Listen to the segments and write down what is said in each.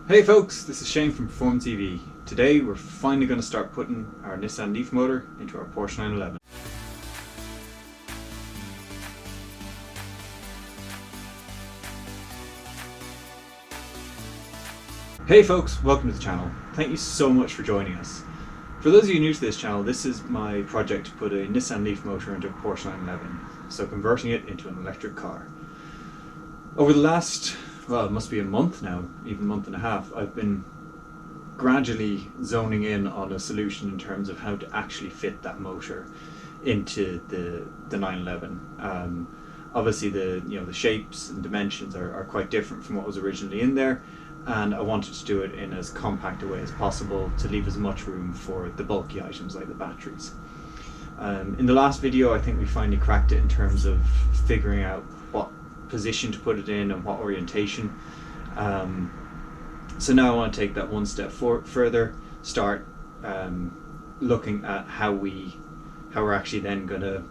Hey folks, this is Shane from Performance EV. Today we're finally going to start putting our Nissan Leaf motor into our Porsche 911. Hey folks, welcome to the channel. Thank you so much for joining us. For those of you new to this channel, this is my project to put a Nissan Leaf motor into a Porsche 911, so converting it into an electric car. Over the last, well, it must be a month now, even a month and a half, I've been gradually zoning in on a solution in terms of how to actually fit that motor into the 911. Obviously the shapes and dimensions are quite different from what was originally in there, and I wanted to do it in as compact a way as possible to leave as much room for the bulky items like the batteries. In the last video I think we finally cracked it in terms of figuring out what position to put it in and what orientation. So now I want to take that one step further, start looking at how we're actually then going to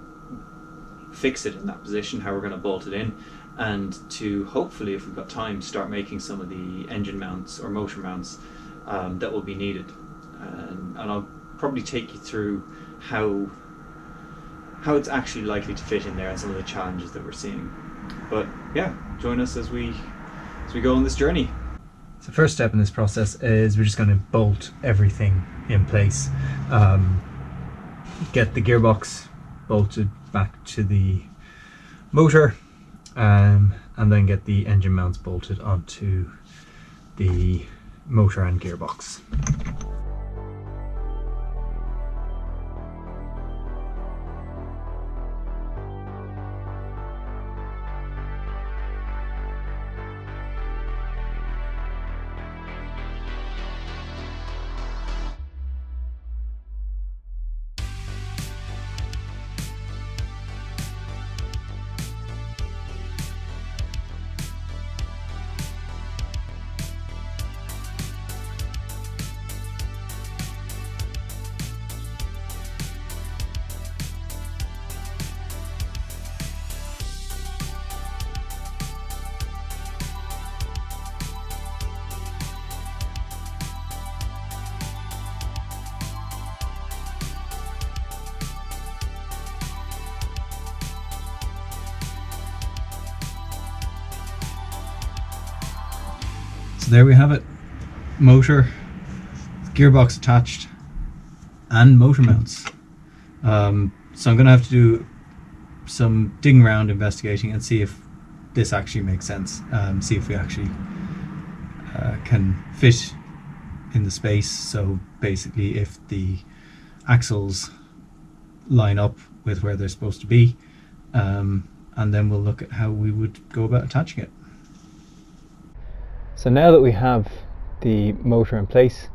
fix it in that position, how we're going to bolt it in, and to hopefully, if we've got time, start making some of the engine mounts or motor mounts that will be needed. And I'll probably take you through how it's actually likely to fit in there and some of the challenges that we're seeing. But yeah, join us as we go on this journey. So first step in this process is we're just going to bolt everything in place. Get the gearbox bolted back to the motor, and then get the engine mounts bolted onto the motor and gearbox. So there we have it, motor, gearbox attached, and motor mounts. So I'm going to have to do some digging around, investigating, and see if this actually makes sense. See if we actually can fit in the space. So basically if the axles line up with where they're supposed to be, and then we'll look at how we would go about attaching it. So now that we have the motor in place,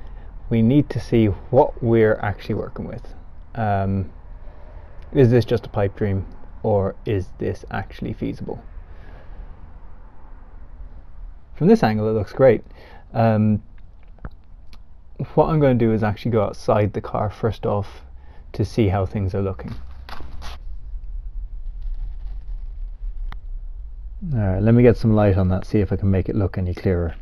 we need to see what we're actually working with. Is this just a pipe dream, or is this actually feasible? From this angle it looks great. What I'm going to do is actually go outside the car first off to see how things are looking. Alright, let me get some light on that, see if I can make it look any clearer.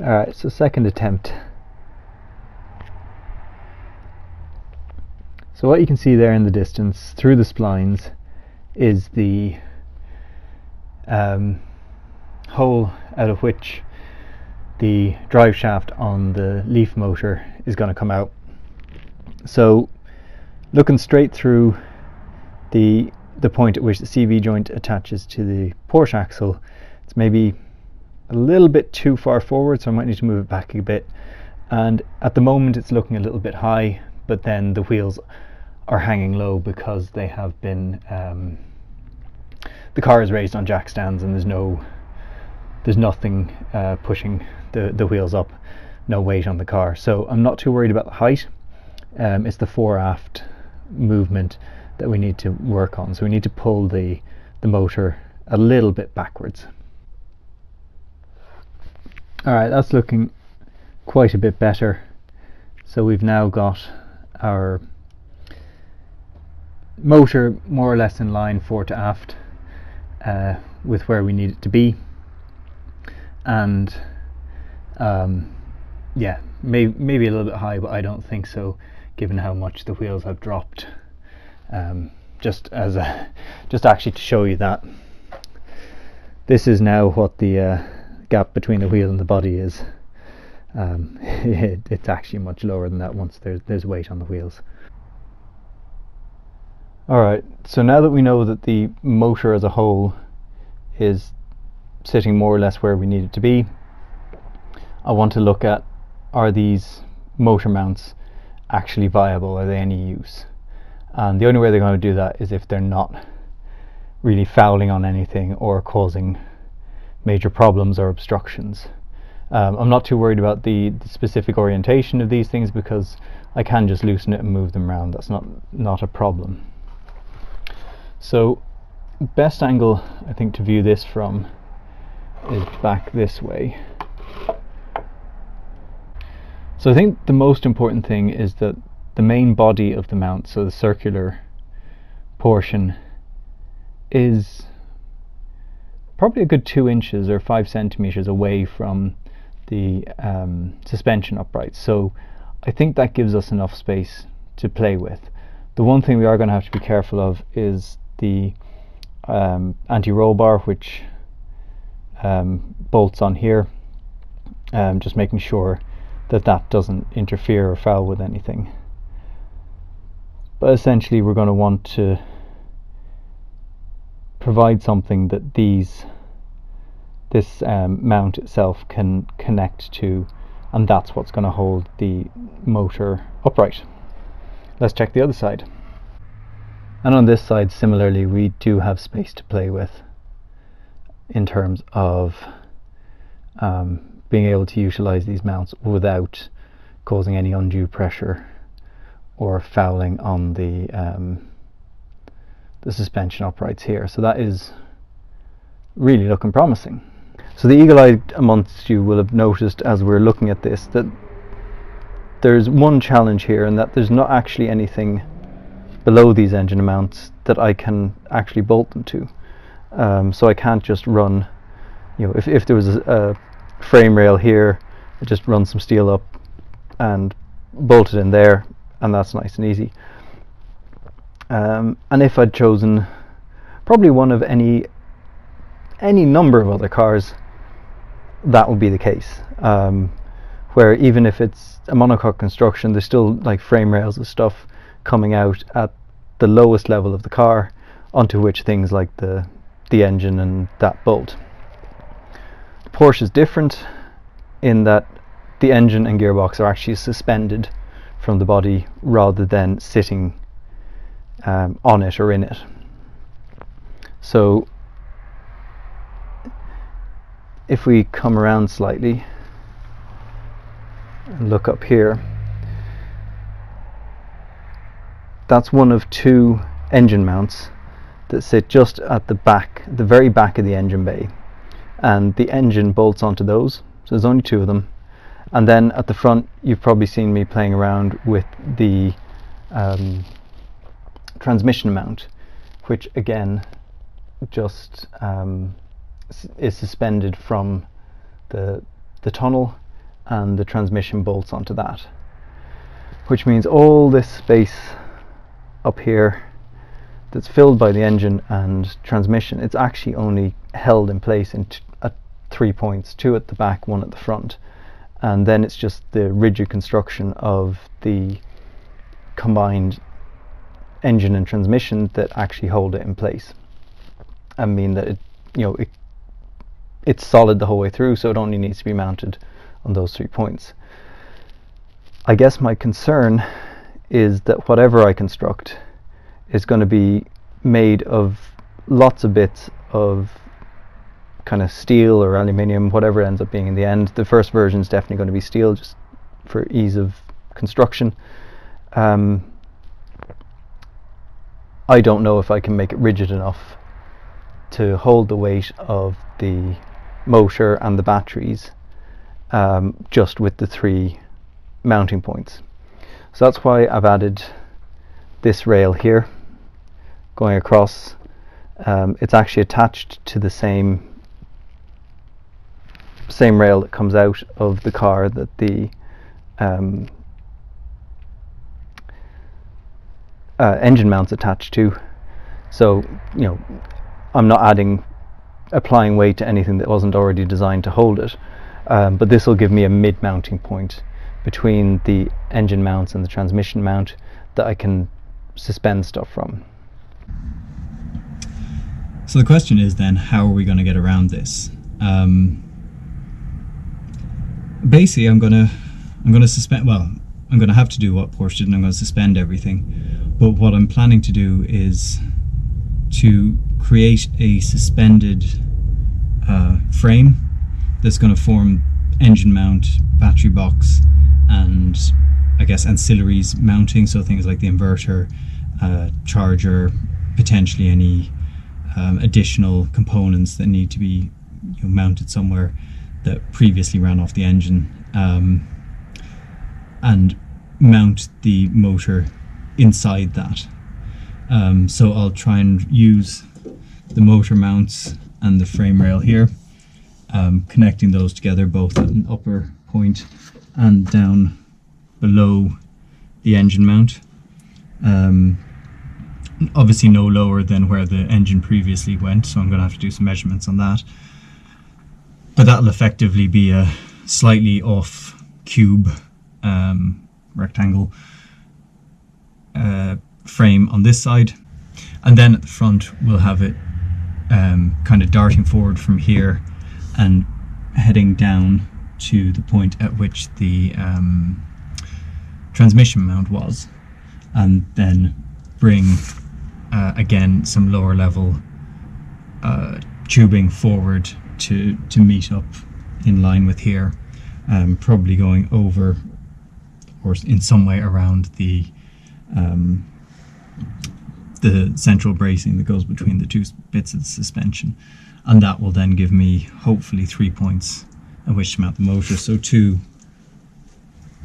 Alright, so second attempt. So what you can see there in the distance through the splines is the hole out of which the drive shaft on the Leaf motor is going to come out. So looking straight through the point at which the CV joint attaches to the Porsche axle, it's maybe a little bit too far forward, so I might need to move it back a bit. And at the moment it's looking a little bit high, but then the wheels are hanging low because they have been the car is raised on jack stands, and there's nothing pushing the wheels up, no weight on the car. So I'm not too worried about the height. It's the fore aft movement that we need to work on. So we need to pull the motor a little bit backwards. Alright, that's looking quite a bit better. So we've now got our motor more or less in line fore to aft. with where we need it to be, and yeah, maybe a little bit high, but I don't think so, given how much the wheels have dropped. Just actually to show you that this is now what the gap between the wheel and the body is. It's actually much lower than that once there's weight on the wheels. Alright, so now that we know that the motor as a whole is sitting more or less where we need it to be, I want to look at, are these motor mounts actually viable? Are they any use? And the only way they're going to do that is if they're not really fouling on anything or causing major problems or obstructions. I'm not too worried about the specific orientation of these things, because I can just loosen it and move them around. That's not a problem. So best angle I think to view this from is back this way. So I think the most important thing is that the main body of the mount, so the circular portion, is probably a good 2 inches or 5 centimeters away from the suspension uprights. So I think that gives us enough space to play with. The one thing we are going to have to be careful of is the anti-roll bar, which bolts on here, just making sure that doesn't interfere or foul with anything. But essentially we're going to want to provide something that this mount itself can connect to, and that's what's going to hold the motor upright. Let's check the other side. And on this side, similarly, we do have space to play with in terms of being able to utilize these mounts without causing any undue pressure or fouling on the suspension uprights here. So that is really looking promising. So the eagle-eyed amongst you will have noticed, as we're looking at this, that there's one challenge here, and that there's not actually anything below these engine mounts that I can actually bolt them to. So I can't just run, if there was a frame rail here, I just run some steel up and bolt it in there, and that's nice and easy. And if I'd chosen probably one of any number of other cars, that would be the case, where even if it's a monocoque construction, there's still like frame rails and stuff coming out at the lowest level of the car, onto which things like the engine and that bolt. Porsche is different in that the engine and gearbox are actually suspended from the body rather than sitting on it or in it. So if we come around slightly and look up here, that's one of 2 engine mounts that sit just at the back, the very back of the engine bay, and the engine bolts onto those. So there's only 2 of them. And then at the front, you've probably seen me playing around with the transmission mount, which again just is suspended from the tunnel, and the transmission bolts onto that, which means all this space up here that's filled by the engine and transmission, it's actually only held in place at 3 points, 2 at the back, 1 at the front, and then it's just the rigid construction of the combined engine and transmission that actually hold it in place and mean that it's solid the whole way through, so it only needs to be mounted on those 3 points. I guess my concern is that whatever I construct is going to be made of lots of bits of kind of steel or aluminium, whatever it ends up being in the end. The first version is definitely going to be steel, just for ease of construction. I don't know if I can make it rigid enough to hold the weight of the motor and the batteries just with the 3 mounting points. So that's why I've added this rail here going across It's actually attached to the same rail that comes out of the car that the engine mount's attached to. So, you know, I'm not applying weight to anything that wasn't already designed to hold it. But this will give me a mid-mounting point between the engine mounts and the transmission mount that I can suspend stuff from. So the question is then, how are we going to get around this? Basically, I'm going to suspend. Well, I'm going to have to do what Porsche did, and I'm going to suspend everything. But what I'm planning to do is to create a suspended frame that's going to form engine mount, battery box, and I guess ancillaries mounting, so things like the inverter, charger, potentially any additional components that need to be mounted somewhere that previously ran off the engine, and mount the motor inside that. So I'll try and use the motor mounts and the frame rail here, connecting those together both at an upper point and down below the engine mount. Obviously no lower than where the engine previously went, so I'm going to have to do some measurements on that. But that'll effectively be a slightly off cube rectangle frame on this side, and then at the front we'll have it kind of darting forward from here and heading down to the point at which the transmission mount was, and then bring again some lower level tubing forward to meet up in line with here, probably going over or in some way around the central bracing that goes between the two bits of the suspension, and that will then give me hopefully 3 points at which to mount the motor. So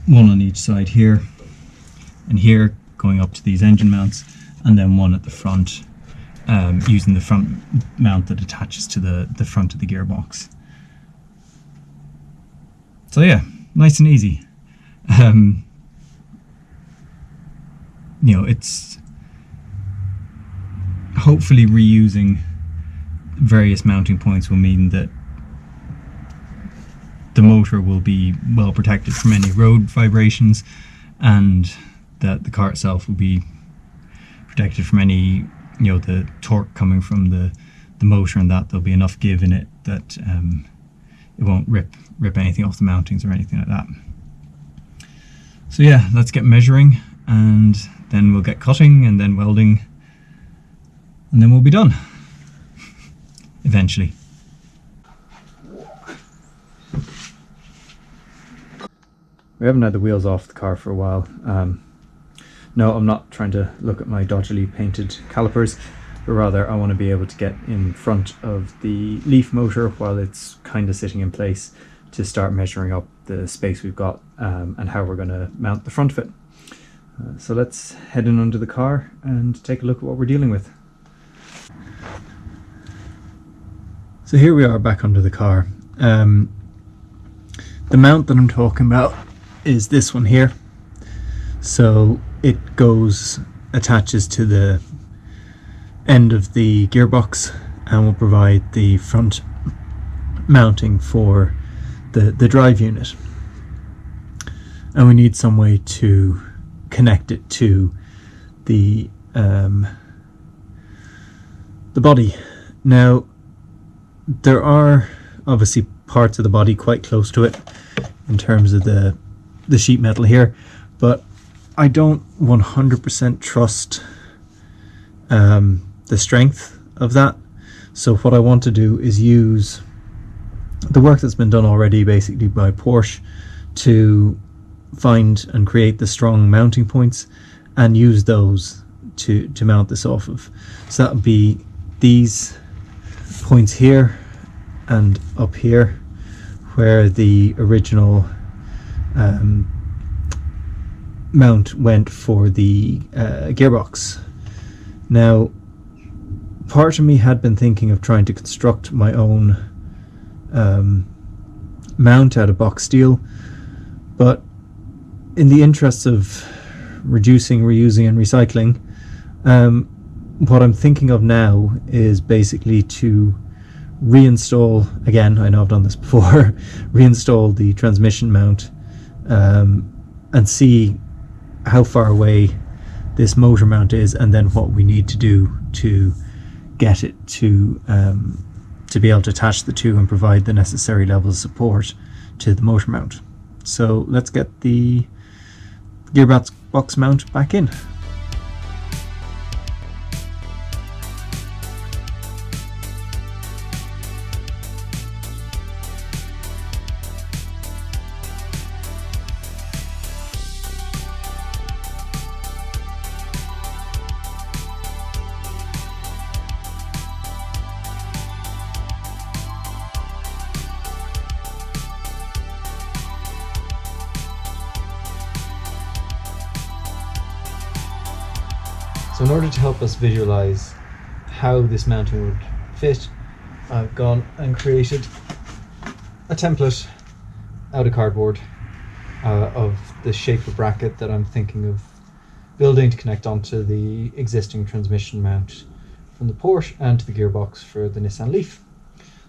one on each side here and here, going up to these engine mounts, and then one at the front, using the front mount that attaches to the front of the gearbox. So yeah, nice and easy. It's hopefully reusing various mounting points will mean that the motor will be well protected from any road vibrations, and that the car itself will be protected from any, the torque coming from the motor, and that there'll be enough give in it that it won't rip anything off the mountings or anything like that. So yeah, let's get measuring, and then we'll get cutting and then welding, and then we'll be done eventually. We haven't had the wheels off the car for a while. No, I'm not trying to look at my dodgily painted calipers, but rather I want to be able to get in front of the Leaf motor while it's kind of sitting in place to start measuring up the space we've got, and how we're going to mount the front of it. So let's head in under the car and take a look at what we're dealing with. So here we are back under the car. The mount that I'm talking about is this one here. So it attaches to the end of the gearbox and will provide the front mounting for the drive unit. And we need some way to connect it to the body. Now, there are obviously parts of the body quite close to it in terms of the sheet metal here, but I don't 100% trust the strength of that. So what I want to do is use the work that's been done already basically by Porsche to find and create the strong mounting points and use those to mount this off of. So that would be these points here and up here, where the original mount went for the gearbox. Now, part of me had been thinking of trying to construct my own mount out of box steel, but in the interests of reducing, reusing and recycling, what I'm thinking of now is basically to reinstall, again, I know I've done this before, reinstall the transmission mount and see how far away this motor mount is, and then what we need to do to get it to be able to attach the two and provide the necessary level of support to the motor mount. So let's get the gearbox mount back in. So in order to help us visualize how this mounting would fit, I've gone and created a template out of cardboard of the shape of bracket that I'm thinking of building to connect onto the existing transmission mount from the Porsche and to the gearbox for the Nissan Leaf.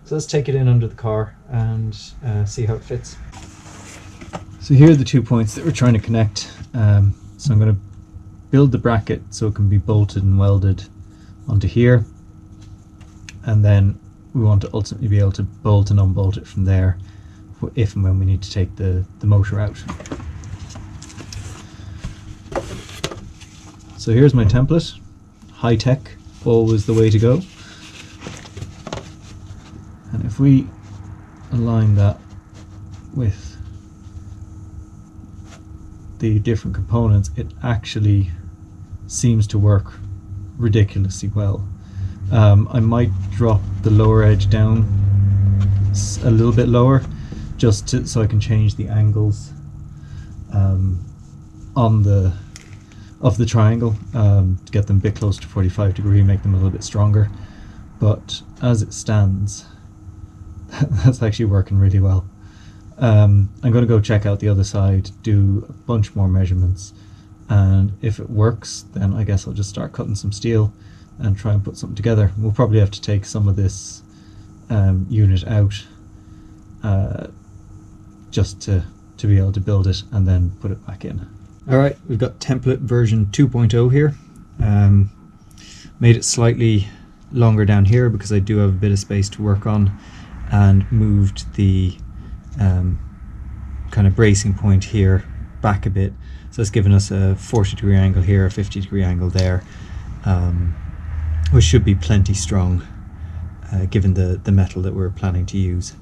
So let's take it in under the car and see how it fits. So here are the 2 points that we're trying to connect. So I'm going to build the bracket so it can be bolted and welded onto here, and then we want to ultimately be able to bolt and unbolt it from there if and when we need to take the motor out. So here's my template. High tech, always the way to go. And if we align that with the different components, it actually seems to work ridiculously well. I might drop the lower edge down a little bit lower just so I can change the angles of the triangle to get them a bit closer to 45 degree, make them a little bit stronger. But as it stands, that's actually working really well. I'm going to go check out the other side, do a bunch more measurements, and if it works, then I guess I'll just start cutting some steel and try and put something together. We'll probably have to take some of this unit out just to be able to build it and then put it back in. Alright, we've got template version 2.0 here. Made it slightly longer down here because I do have a bit of space to work on, and moved the kind of bracing point here back a bit, so it's given us a 40 degree angle here, a 50 degree angle there, which should be plenty strong given the metal that we're planning to use.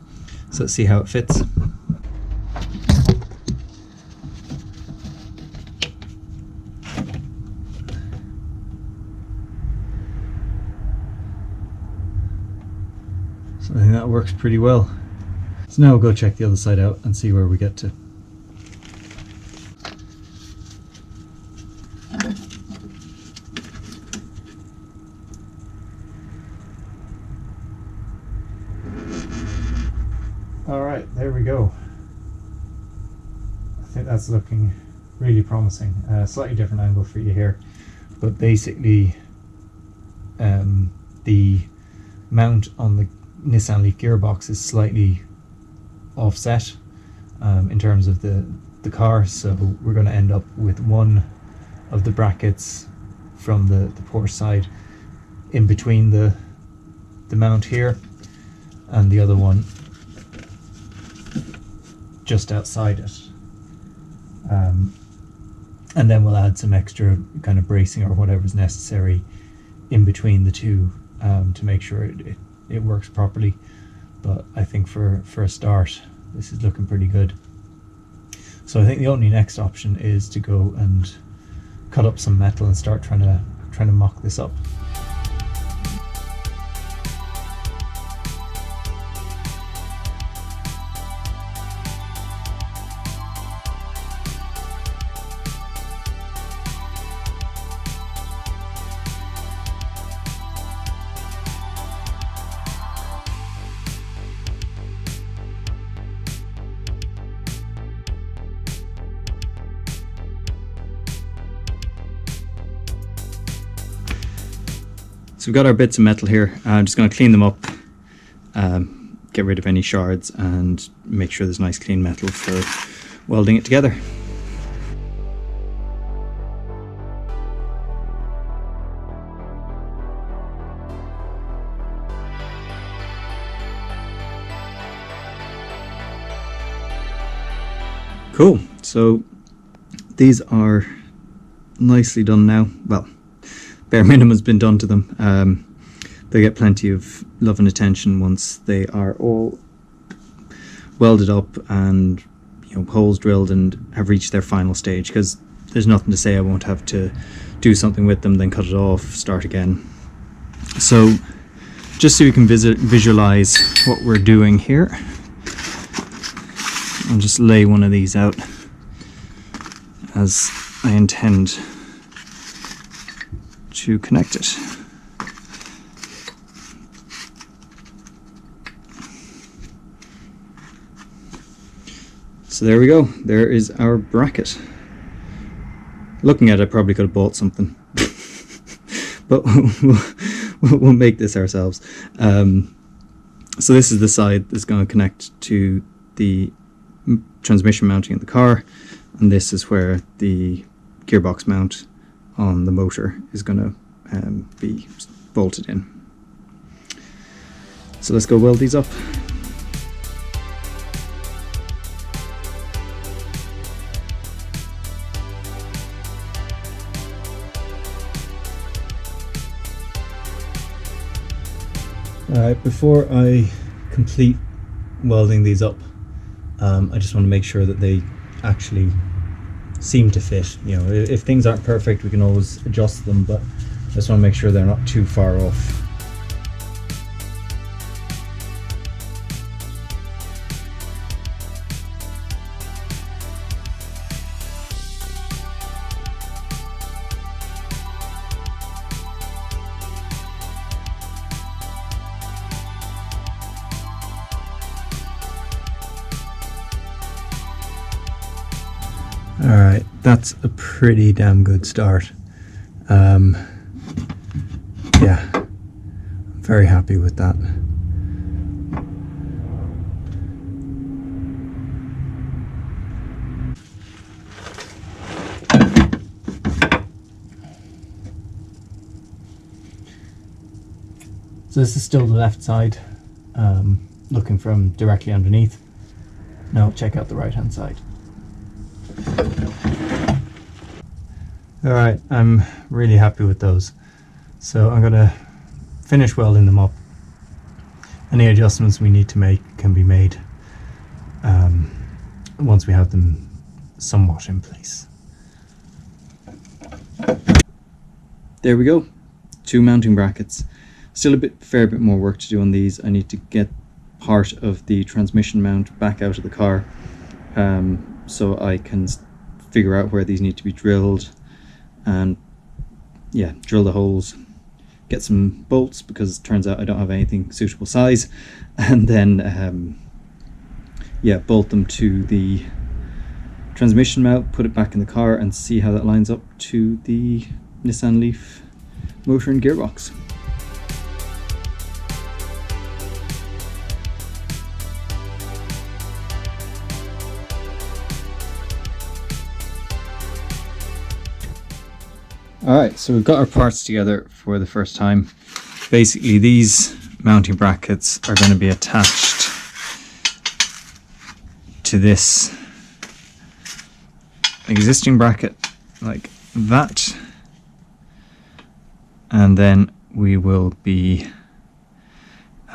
So let's see how it fits. So I think that works pretty well. So now we'll go check the other side out and see where we get to. Alright, there we go. I think that's looking really promising. Slightly different angle for you here, but basically the mount on the Nissan Leaf gearbox is slightly offset in terms of the car, so we're going to end up with one of the brackets from the Porsche side in between the mount here, and the other one just outside it, and then we'll add some extra kind of bracing or whatever's necessary in between the two to make sure it works properly. But I think for a start, this is looking pretty good. So I think the only next option is to go and cut up some metal and start trying to mock this up. So we've got our bits of metal here. I'm just going to clean them up, get rid of any shards and make sure there's nice clean metal for welding it together. Cool, so these are nicely done now. Well, bare minimum has been done to them. They get plenty of love and attention once they are all welded up and holes drilled and have reached their final stage, because there's nothing to say I won't have to do something with them, then cut it off, start again. So just so you can visualize what we're doing here, I'll just lay one of these out as I intend to connect it. So there we go, there is our bracket. Looking at it, I probably could have bought something, but we'll make this ourselves. So this is the side that's going to connect to the transmission mounting in the car, and this is where the gearbox mount on the motor is going to be bolted in. So let's go weld these up. Alright, before I complete welding these up, I just want to make sure that they actually seem to fit. If things aren't perfect, we can always adjust them, but I just want to make sure they're not too far off. Alright, that's a pretty damn good start. Yeah, I'm very happy with that. So this is still the left side, looking from directly underneath. Now check out the right hand side. Alright, I'm really happy with those. So I'm going to finish welding them up. Any adjustments we need to make can be made once we have them somewhat in place. There we go, 2 mounting brackets. Still a fair bit more work to do on these. I need to get part of the transmission mount back out of the car, so I can figure out where these need to be drilled, and yeah, drill the holes, get some bolts, because it turns out I don't have anything suitable size, and then yeah, bolt them to the transmission mount, put it back in the car, and see how that lines up to the Nissan Leaf motor and gearbox. Alright, so we've got our parts together for the first time. Basically, these mounting brackets are going to be attached to this existing bracket like that, and then we will be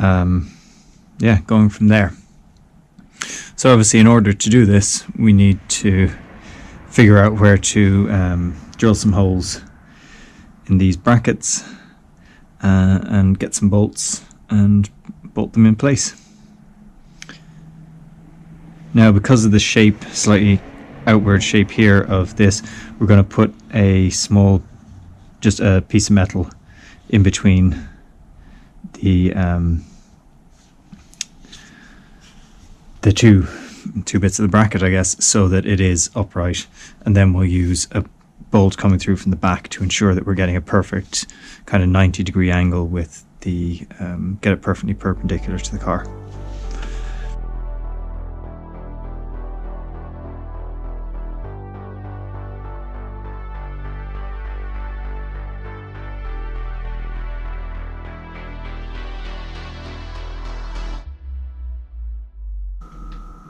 yeah, going from there. So obviously, in order to do this, we need to figure out where to drill some holes in these brackets and get some bolts and bolt them in place. Now, because of the shape, slightly outward shape here of this, we're going to put a small, just a piece of metal in between the two bits of the bracket, I guess, so that it is upright, and then we'll use a bolt coming through from the back to ensure that we're getting a perfect kind of 90-degree angle with the, get it perfectly perpendicular to the car.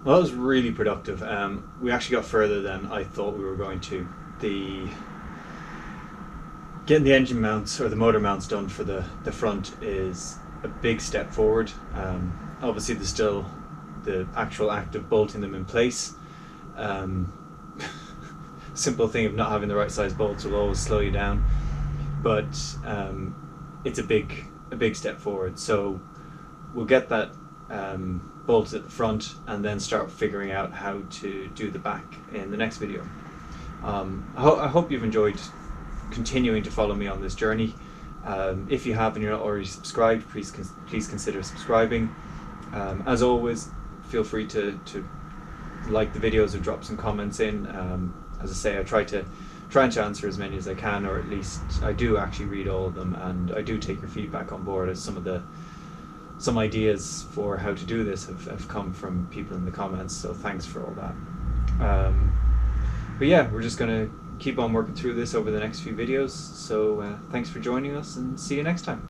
Well, that was really productive. We actually got further than I thought we were going to. Getting the engine mounts or the motor mounts done for the front is a big step forward. Obviously there's still the actual act of bolting them in place. Simple thing of not having the right size bolts will always slow you down, but it's a big step forward. So we'll get that bolted at the front and then start figuring out how to do the back in the next video. I hope you've enjoyed continuing to follow me on this journey. If you have and you're not already subscribed, please consider subscribing. As always, feel free to like the videos or drop some comments in. As I say, I try to answer as many as I can, or at least I do actually read all of them, and I do take your feedback on board, as some ideas for how to do this have come from people in the comments, so thanks for all that. But yeah, we're just going to keep on working through this over the next few videos, so thanks for joining us and see you next time.